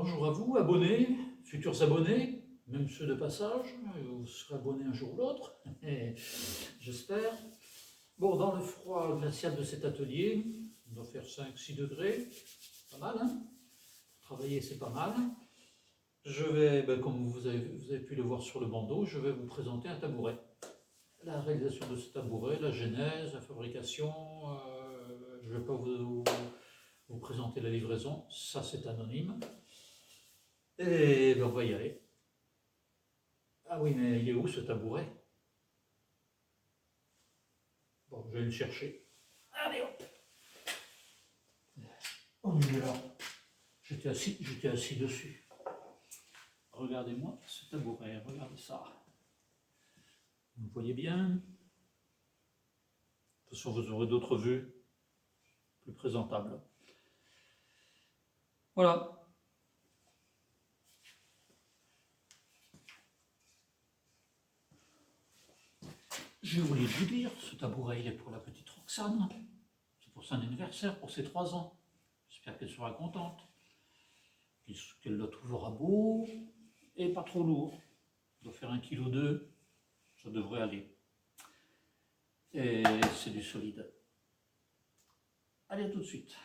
Bonjour à vous, abonnés, futurs abonnés, même ceux de passage, vous serez abonnés un jour ou l'autre, j'espère. Bon, dans le froid glacial de cet atelier, on doit faire 5-6 degrés, pas mal, hein? Travailler, c'est pas mal. Je vais, comme vous avez pu le voir sur le bandeau, je vais vous présenter un tabouret. La réalisation de ce tabouret, la genèse, la fabrication, je ne vais pas vous présenter la livraison, ça c'est anonyme. Et on va y aller. Ah oui, mais il est où ce tabouret? Bon, je vais le chercher. Allez hop! Oh, il est là. J'étais assis dessus. Regardez-moi ce tabouret, regardez ça. Vous voyez bien? De toute façon, vous aurez d'autres vues plus présentables. Voilà. J'ai oublié de vous dire, ce tabouret, il est pour la petite Roxane. C'est pour son anniversaire, pour ses 3 ans. J'espère qu'elle sera contente. Qu'elle le trouvera beau et pas trop lourd. Il doit faire 1,2 kg, ça devrait aller. Et c'est du solide. Allez, à tout de suite.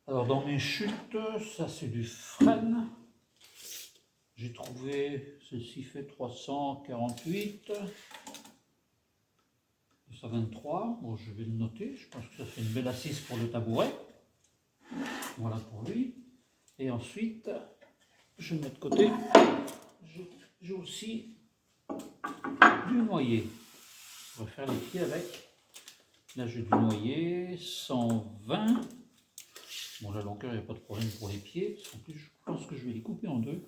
Alors dans mes chutes, ça c'est du frêne. J'ai trouvé, celle-ci fait 348, 223, bon je vais le noter, je pense que ça fait une belle assise pour le tabouret. Voilà pour lui. Et ensuite, je mets de côté, j'ai aussi du noyer. On va faire les pieds avec. Là j'ai du noyer, 120. Bon, la longueur, il n'y a pas de problème pour les pieds. En plus, je pense que je vais les couper en deux.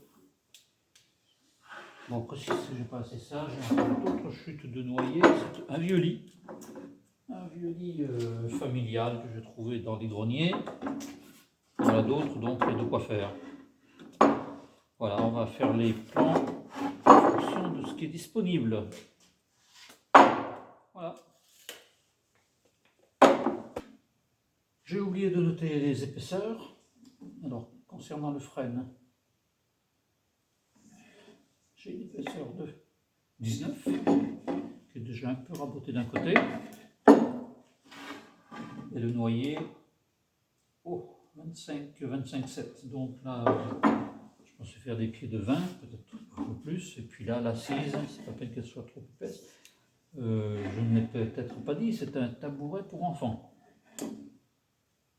Bon, après, si je n'ai pas assez ça, j'ai encore d'autres chutes de noyer. C'est un vieux lit. Un vieux lit familial que j'ai trouvé dans les greniers. Il y en a d'autres, donc il y a de quoi faire. Voilà, on va faire les plans en fonction de ce qui est disponible. Voilà. J'ai oublié de noter les épaisseurs. Alors, concernant le frêne, j'ai une épaisseur de 19, qui est déjà un peu raboté d'un côté. Et le noyer, oh, 25,7. Donc là, je pensais faire des pieds de 20, peut-être un peu plus. Et puis là, l'assise, c'est pas peine qu'elle soit trop épaisse. Je ne l'ai peut-être pas dit, c'est un tabouret pour enfants.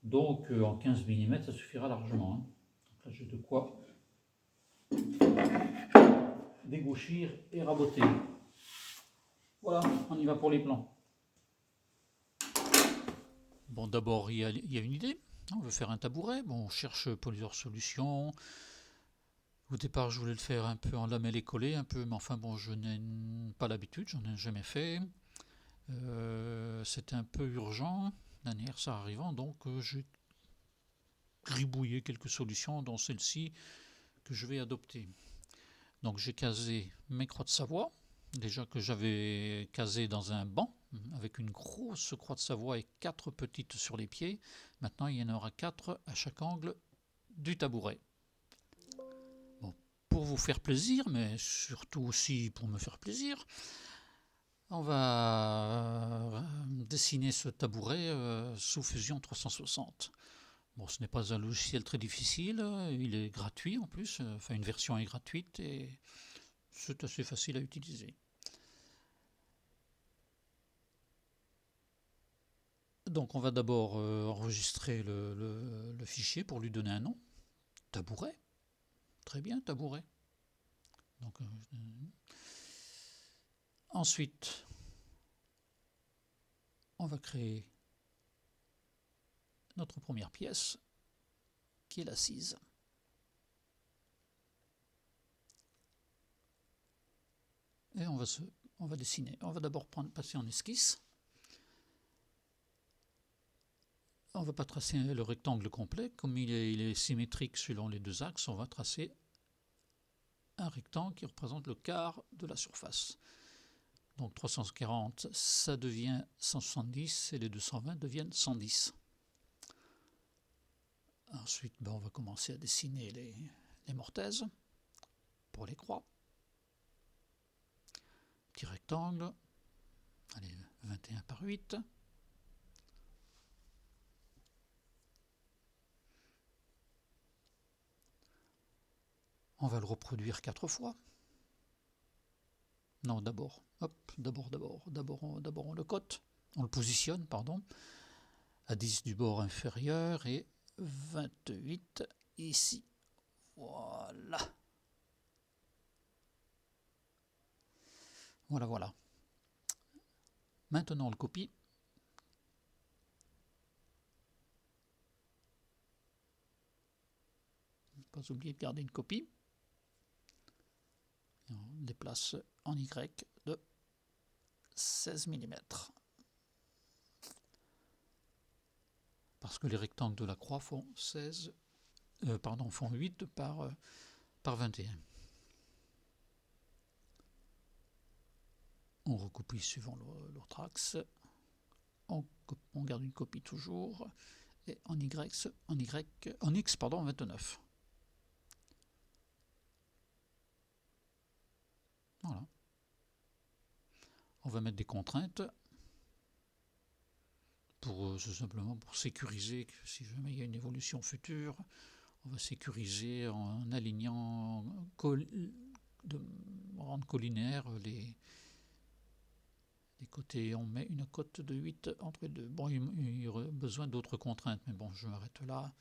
Donc en 15 mm, ça suffira largement. Hein. Donc là, j'ai de quoi dégauchir et raboter. Voilà, on y va pour les plans. Bon, d'abord, il y a une idée. On veut faire un tabouret. Bon, on cherche plusieurs solutions. Au départ, je voulais le faire un peu en lamellé collé, un peu, mais enfin bon, je n'ai pas l'habitude, j'en ai jamais fait. C'était un peu urgent, l'anniversaire arrivant, donc j'ai gribouillé quelques solutions, dont celle-ci que je vais adopter. Donc j'ai casé mes croix de Savoie, déjà que j'avais casé dans un banc, avec une grosse croix de Savoie et 4 petites sur les pieds. Maintenant, il y en aura 4 à chaque angle du tabouret. Bon, pour vous faire plaisir, mais surtout aussi pour me faire plaisir, on va dessiner ce tabouret sous Fusion 360. Bon, ce n'est pas un logiciel très difficile, il est gratuit en plus, enfin une version est gratuite et c'est assez facile à utiliser. Donc on va d'abord enregistrer le fichier pour lui donner un nom. Tabouret. Très bien, tabouret. Donc, ensuite, on va créer notre première pièce, qui est l'assise. Et on va dessiner. On va d'abord passer en esquisse. On ne va pas tracer le rectangle complet, comme il est symétrique selon les deux axes, on va tracer un rectangle qui représente le quart de la surface. Donc 340, ça devient 170 et les 220 deviennent 110. Ensuite, on va commencer à dessiner les mortaises pour les croix. Petit rectangle, allez, 21 par 8. On va le reproduire 4 fois. Non, d'abord on le cote, on le positionne, pardon, à 10 du bord inférieur et 28 ici. Voilà. Voilà. Maintenant, on le copie. Ne pas oublier de garder une copie. Et on déplace en Y de 16 mm. Parce que les rectangles de la croix font 8 par 21. On recopie suivant l'autre axe. On garde une copie toujours. Et en X, 29. Voilà. On va mettre des contraintes pour simplement pour sécuriser que si jamais il y a une évolution future, on va sécuriser en alignant de rendre collinaires les côtés. On met une cote de 8 entre les deux. Bon, il y aurait besoin d'autres contraintes, mais bon, je m'arrête là.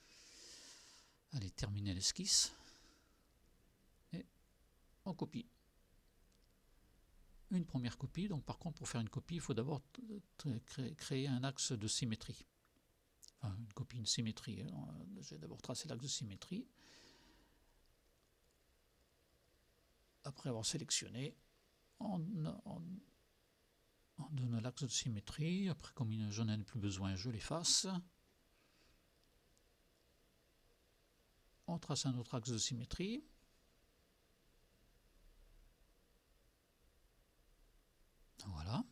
Allez, terminer l'esquisse. Et on copie. Une première copie, donc par contre pour faire une copie, il faut d'abord créer un axe de symétrie. Enfin, une symétrie. J'ai d'abord tracé l'axe de symétrie. Après avoir sélectionné, on donne l'axe de symétrie. Après, comme je n'en ai plus besoin, je l'efface. On trace un autre axe de symétrie. Voilà.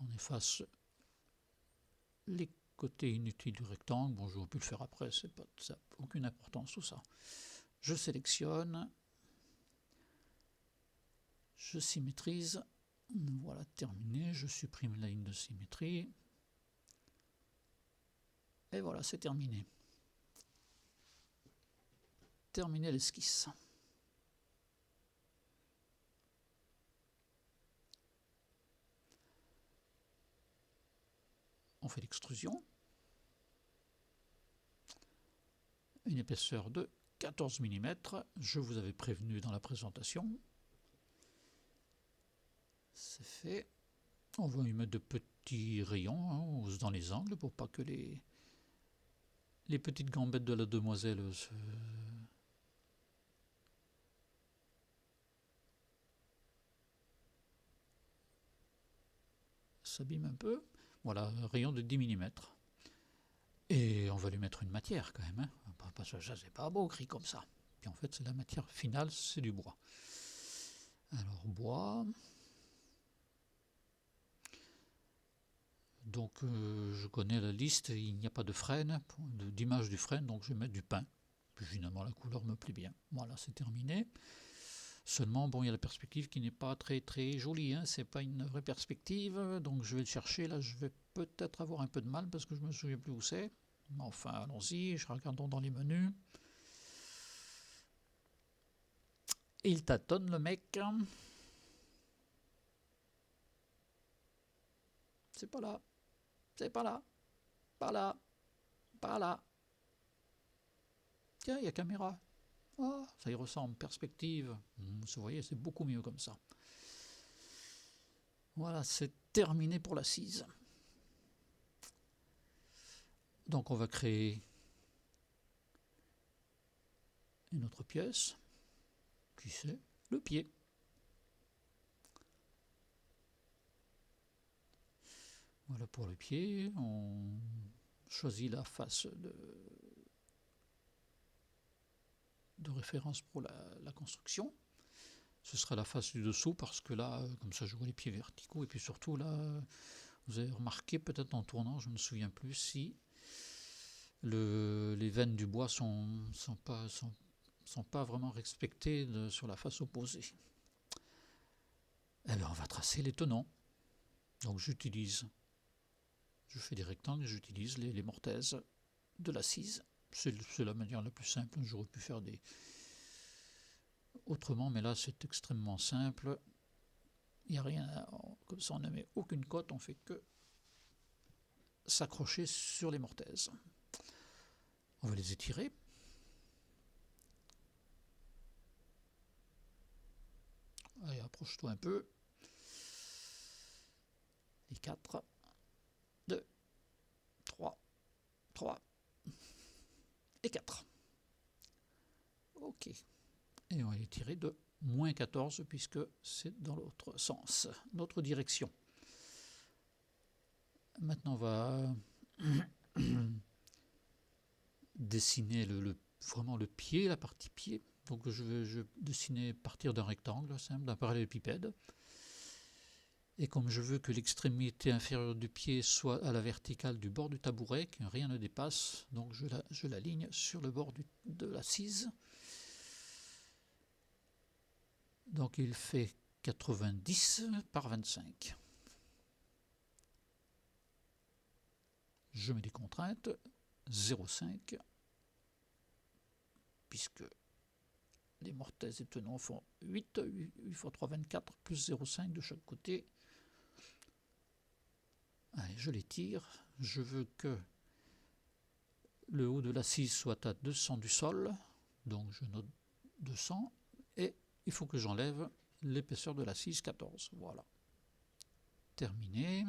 On efface les côtés inutiles du rectangle. Bon, j'aurais pu le faire après, ça n'a aucune importance tout ça. Je sélectionne. Je symétrise. Voilà, terminé. Je supprime la ligne de symétrie. Et voilà, c'est terminé. Terminer l'esquisse. On fait l'extrusion. Une épaisseur de 14 mm. Je vous avais prévenu dans la présentation. C'est fait. On va y mettre de petits rayons dans les angles pour pas que les petites gambettes de la demoiselle s'abîment un peu. Voilà, un rayon de 10 mm. Et on va lui mettre une matière quand même. Parce que ça, c'est pas beau gris comme ça. Puis en fait, c'est la matière finale, c'est du bois. Alors, bois. Donc, je connais la liste. Il n'y a pas de frêne, d'image du frêne, donc je vais mettre du pin. Puis finalement, la couleur me plaît bien. Voilà, c'est terminé. Seulement, bon, il y a la perspective qui n'est pas très très jolie. C'est pas une vraie perspective. Donc, je vais le chercher. Là, je vais peut-être avoir un peu de mal parce que je me souviens plus où c'est. Enfin, allons-y. Regardons dans les menus. Et il tâtonne, le mec. C'est pas là. C'est pas là. Pas là. Pas là. Tiens, il y a caméra. Oh, ça y ressemble. Perspective. Vous voyez, c'est beaucoup mieux comme ça. Voilà, c'est terminé pour l'assise. Donc on va créer une autre pièce. Qui c'est? le pied. Voilà pour le pied. On choisit la face de référence pour la construction. Ce sera la face du dessous parce que là, comme ça je vois les pieds verticaux. Et puis surtout là, vous avez remarqué peut-être en tournant, je ne me souviens plus, si les veines du bois sont pas vraiment respectées sur la face opposée. Eh bien, on va tracer les tenons. Donc je fais des rectangles, j'utilise les mortaises de l'assise. C'est la manière la plus simple. J'aurais pu faire autrement, mais là c'est extrêmement simple. Il n'y a rien, comme ça on ne met aucune cote, on fait que s'accrocher sur les mortaises. On va les étirer. Allez, approche-toi un peu. Les 4, 2, 3, 3 et 4. Ok. Et on va les tirer de moins 14 puisque c'est dans l'autre sens, notre direction. Maintenant, on va dessiner vraiment le pied, la partie pied. Donc je vais dessiner partir d'un rectangle simple, d'un parallélépipède. Et comme je veux que l'extrémité inférieure du pied soit à la verticale du bord du tabouret, que rien ne dépasse, donc je l'aligne sur le bord de l'assise. Donc il fait 90 par 25. Je mets des contraintes, 0,5, puisque les mortaises et tenons font 8 x 3, 24, plus 0,5 de chaque côté. Allez, je les tire. Je veux que le haut de l'assise soit à 200 du sol, donc je note 200, et il faut que j'enlève l'épaisseur de l'assise 14. Voilà. Terminé.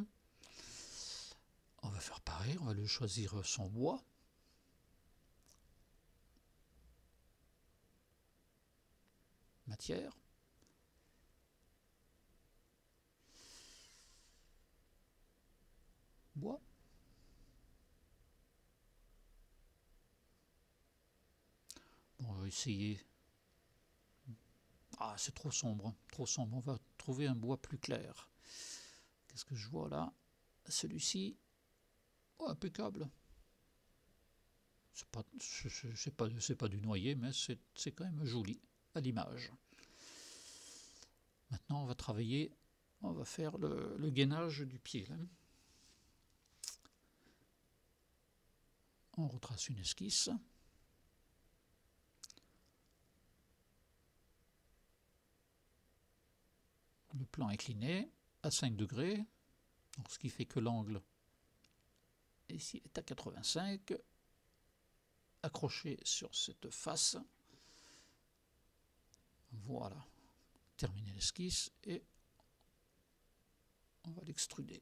On va faire pareil, on va lui choisir son bois. Matière. Bois. Bon, on va essayer. Ah, c'est trop sombre, trop sombre. On va trouver un bois plus clair. Qu'est-ce que je vois là? Celui-ci, oh, impeccable. C'est pas du noyer, mais c'est quand même joli à l'image. Maintenant, on va travailler, on va faire le gainage du pied. Là. On retrace une esquisse. Le plan incliné à 5 degrés, donc ce qui fait que l'angle ici est à 85. Accroché sur cette face. Voilà. Terminer l'esquisse et on va l'extruder.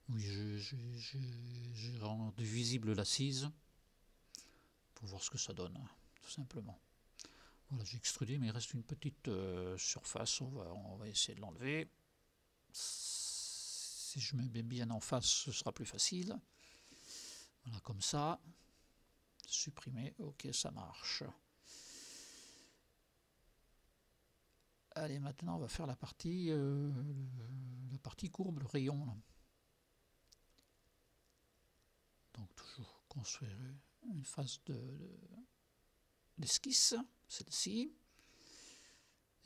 Oui, j'ai rendu visible l'assise pour voir ce que ça donne, tout simplement. Voilà, j'ai extrudé, mais il reste une petite surface. On va essayer de l'enlever. Si je mets bien en face, ce sera plus facile. Voilà, comme ça. Supprimer, ok, ça marche. Allez, maintenant, on va faire la partie courbe, le rayon. Là. Donc, toujours construire une phase d'esquisse, celle-ci.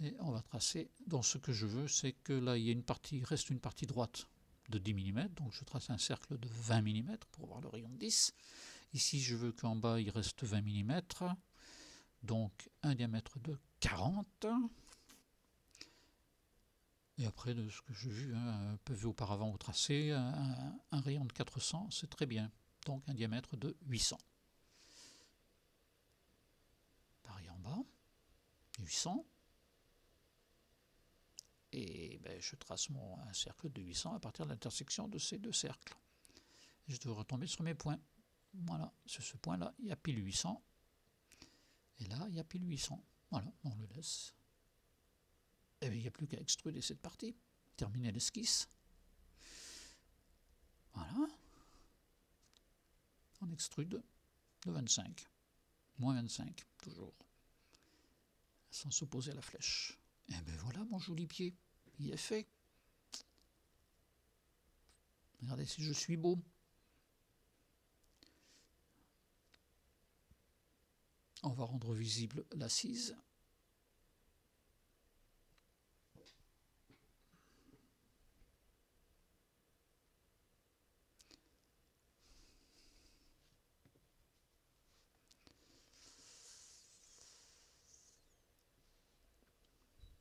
Et on va tracer. Donc, ce que je veux, c'est que là, il reste une partie droite de 10 mm. Donc, je trace un cercle de 20 mm pour avoir le rayon de 10. Ici, je veux qu'en bas, il reste 20 mm. Donc, un diamètre de 40. Et après, de ce que j'ai vu, un peu vu auparavant au tracé, un rayon de 400, c'est très bien. Donc, un diamètre de 800. Pareil en bas. 800. Et ben, je trace un cercle de 800 à partir de l'intersection de ces deux cercles. Et je dois retomber sur mes points. Voilà, sur ce point-là, il y a pile 800. Et là, il y a pile 800. Voilà, on le laisse. Et bien, il n'y a plus qu'à extruder cette partie. Terminer l'esquisse. Voilà. On extrude de 25. Moins 25, toujours. Sans s'opposer à la flèche. Et bien voilà mon joli pied. Il est fait. Regardez si je suis beau. On va rendre visible l'assise.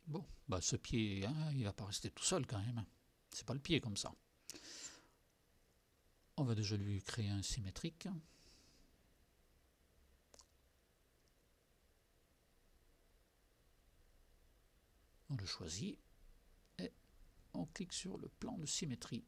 Bon, bah ce pied, hein, il va pas rester tout seul quand même. C'est pas le pied comme ça. On va déjà lui créer un symétrique. On le choisit et on clique sur le plan de symétrie.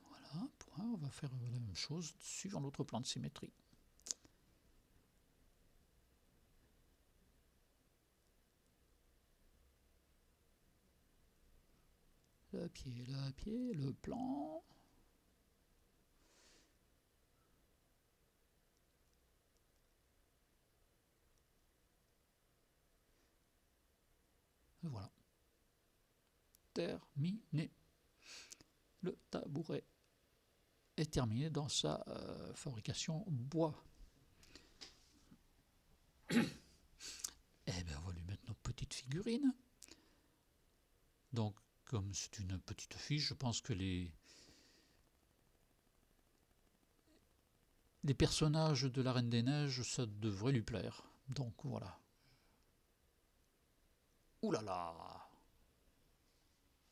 Voilà, on va faire la même chose suivant l'autre plan de symétrie. Le pied, le plan. Et voilà. Terminé. Le tabouret est terminé dans sa fabrication bois. Et bien on va lui mettre nos petites figurines. Donc comme c'est une petite fiche, je pense que les personnages de la Reine des Neiges, ça devrait lui plaire. Donc voilà. Ouh là là!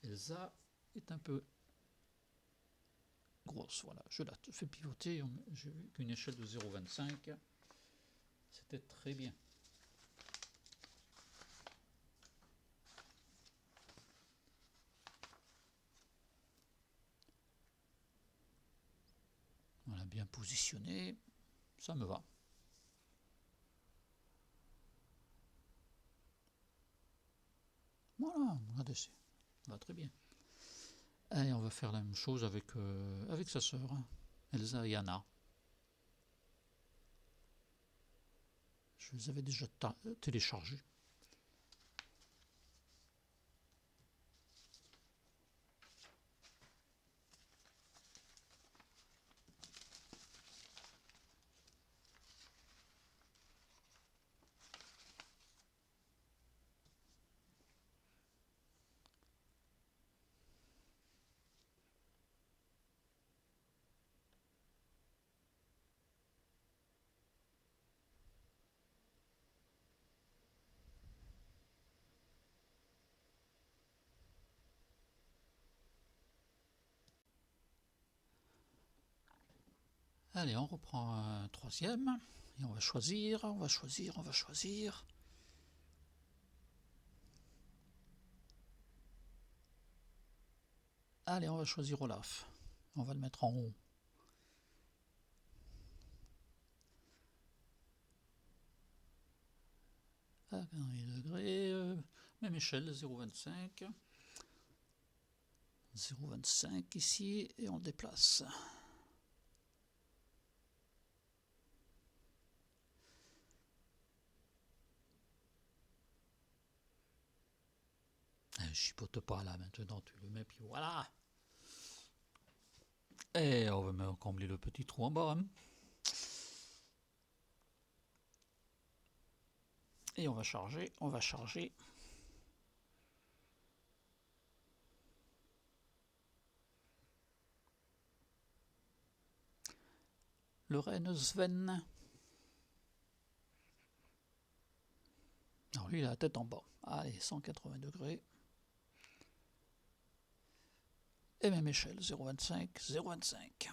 Elsa est un peu grosse, voilà. Je la fais pivoter, j'ai vu qu'une échelle de 0,25, c'était très bien. Voilà, bien positionné, ça me va. Voilà, regardez, ça va très bien. Et on va faire la même chose avec, avec sa sœur, hein, Elsa et Anna. Je les avais déjà téléchargés. Allez, on reprend un troisième. Et on va choisir, on va choisir, on va choisir. Allez, on va choisir Olaf. On va le mettre en haut. À 1 degrés, même échelle, 0,25. 0,25 ici, et on déplace. Je chipote pas là maintenant, tu le mets, puis voilà. Et on va même combler le petit trou en bas. Hein. Et on va charger, on va charger. Le reine Sven. Alors lui, il a la tête en bas. Allez, 180 degrés. et même échelle, 0,25, 0,25.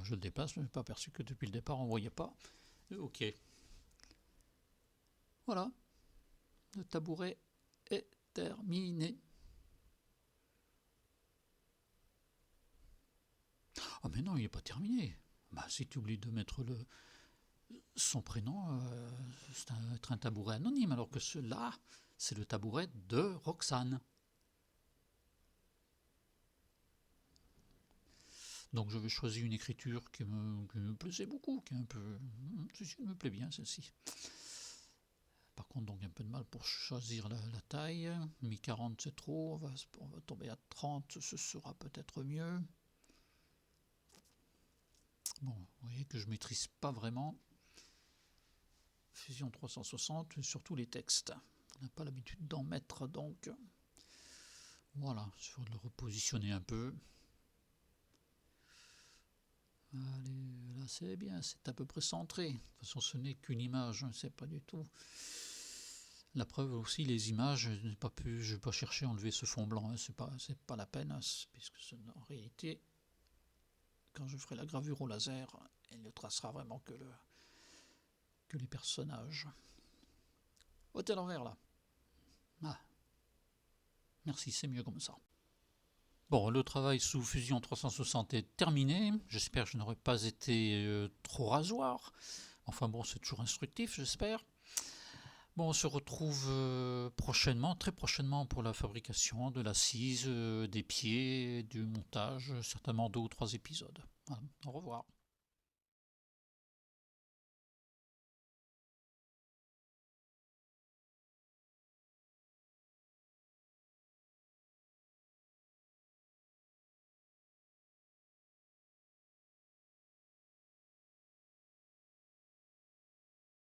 Je le dépasse, je n'ai pas aperçu que depuis le départ on ne voyait pas. Ok. Voilà, le tabouret est terminé. Ah mais non, il n'est pas terminé. Bah, si tu oublies de mettre son prénom, c'est un tabouret anonyme, alors que celui-là, c'est le tabouret de Roxane. Donc je vais choisir une écriture qui me plaisait beaucoup, qui est un peu... Celle-ci me plaît bien, celle-ci. Par contre, donc un peu de mal pour choisir la taille. Mi 40 c'est trop, on va tomber à 30, ce sera peut-être mieux. Bon, vous voyez que je ne maîtrise pas vraiment Fusion 360, surtout les textes. On n'a pas l'habitude d'en mettre, donc voilà, il faut le repositionner un peu. Allez, là c'est bien, c'est à peu près centré. De toute façon, ce n'est qu'une image, c'est pas du tout. La preuve aussi, les images, je n'ai pas cherché à enlever ce fond blanc, hein, c'est pas la peine, puisque en réalité, quand je ferai la gravure au laser, elle ne tracera vraiment que les personnages. Ôtez à l'envers là. Ah, merci, c'est mieux comme ça. Bon, le travail sous Fusion 360 est terminé. J'espère que je n'aurai pas été trop rasoir. Enfin bon, c'est toujours instructif, j'espère. Bon, on se retrouve prochainement, très prochainement, pour la fabrication de l'assise, des pieds, du montage, certainement 2 ou 3 épisodes. Voilà, au revoir.